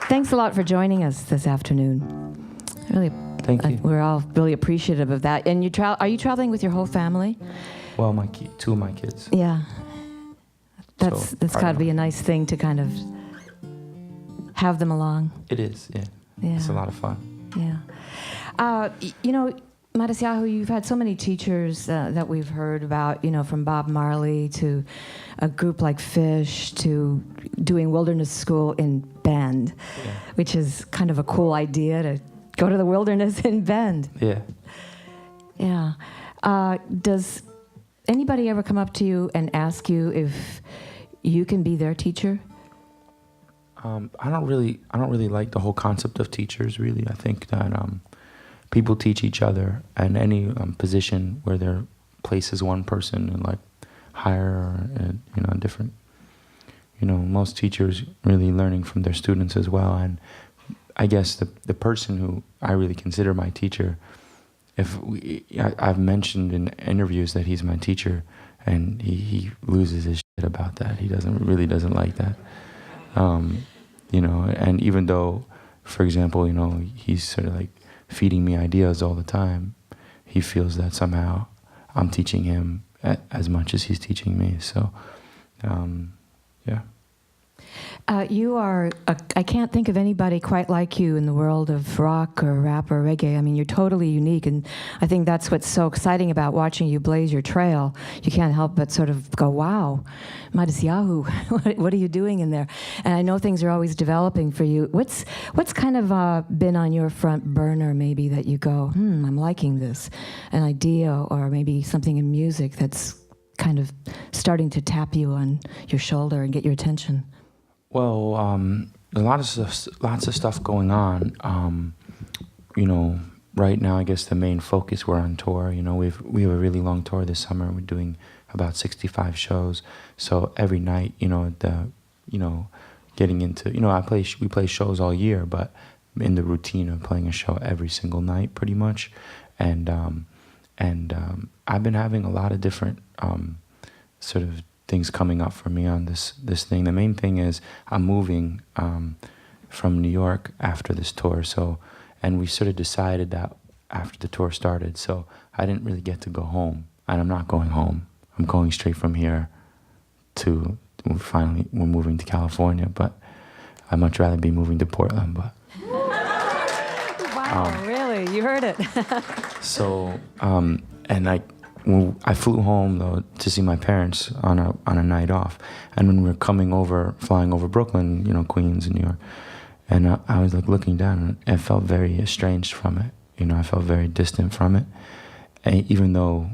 Thanks a lot for joining us this afternoon. Really, Thank you. We're all really appreciative of that. And are you traveling with your whole family? Well, two of my kids. Yeah. That's got to be a nice thing to kind of have them along. It is, yeah. It's a lot of fun. Yeah. Matisyahu, you've had so many teachers that we've heard about, from Bob Marley to a group like Fish to doing wilderness school in Bend, which is kind of a cool idea to go to the wilderness in Bend. Yeah. Yeah. Does anybody ever come up to you and ask you if you can be their teacher? I don't really like the whole concept of teachers, really. I think that people teach each other, and any position where they're places one person and like higher or different. Most teachers really learning from their students as well. And I guess the person who I really consider my teacher, I've mentioned in interviews that he's my teacher, and he loses his shit about that. He really doesn't like that. And even though, for example, he's sort of like feeding me ideas all the time, he feels that somehow I'm teaching him as much as he's teaching me. So, yeah. You are, I can't think of anybody quite like you in the world of rock or rap or reggae. I mean, you're totally unique, and I think that's what's so exciting about watching you blaze your trail. You can't help but sort of go, wow, Matisyahu, what are you doing in there? And I know things are always developing for you. What's kind of been on your front burner maybe that you go, I'm liking this, an idea or maybe something in music that's kind of starting to tap you on your shoulder and get your attention? Well, lots of stuff going on. Right now, I guess the main focus, we're on tour. We have a really long tour this summer. We're doing about 65 shows. So every night, getting into, we play shows all year, but in the routine of playing a show every single night, pretty much. And I've been having a lot of different sort of things coming up for me on this thing. The main thing is I'm moving from New York after this tour. So, and we sort of decided that after the tour started. So I didn't really get to go home, and I'm not going home. I'm going straight from here to we're moving to California. But I'd much rather be moving to Portland. But wow, really? You heard it. So, I flew home though to see my parents on a night off, and when we were flying over Brooklyn, Queens, and New York, and I was like looking down, and I felt very estranged from it. I felt very distant from it, and even though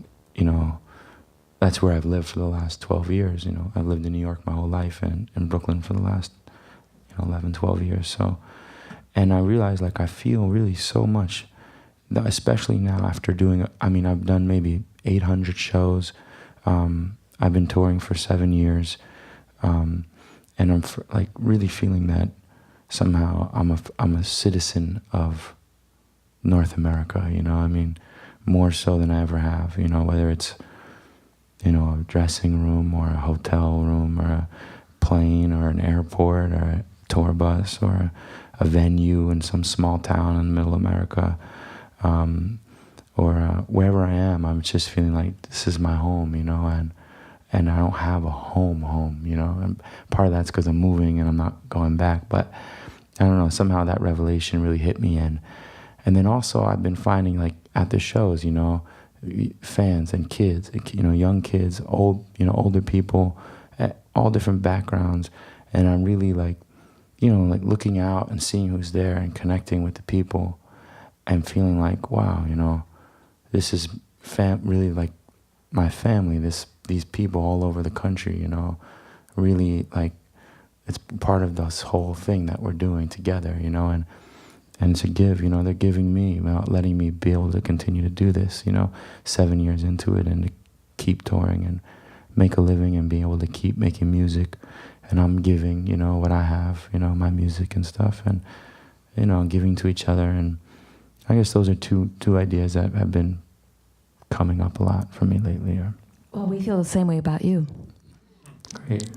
that's where I've lived for the last 12 years. I've lived in New York my whole life, and in Brooklyn for the last 11, 12 years. So, and I realized like I feel really so much, especially now after I've done maybe 800 shows. I've been touring for 7 years, and I'm really feeling that somehow I'm a citizen of North America. More so than I ever have. Whether it's a dressing room or a hotel room or a plane or an airport or a tour bus or a venue in some small town in middle America. Or wherever I am, I'm just feeling like this is my home, and I don't have a home, and part of that's because I'm moving and I'm not going back, but I don't know, somehow that revelation really hit me, and then also I've been finding like at the shows, fans and kids, young kids, older people, all different backgrounds, and I'm really like looking out and seeing who's there and connecting with the people, and feeling like, wow, this is really like my family, these people all over the country, really like it's part of this whole thing that we're doing together, and to give, they're giving me, letting me be able to continue to do this, 7 years into it, and to keep touring and make a living and be able to keep making music, and I'm giving, what I have, my music and stuff, and, giving to each other, and I guess those are two ideas that have been coming up a lot for me lately. Well, we feel the same way about you. Great.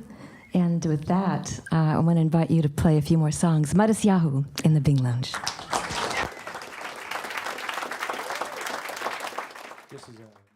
And with that, I want to invite you to play a few more songs. Matisyahu in the Bing Lounge. This is a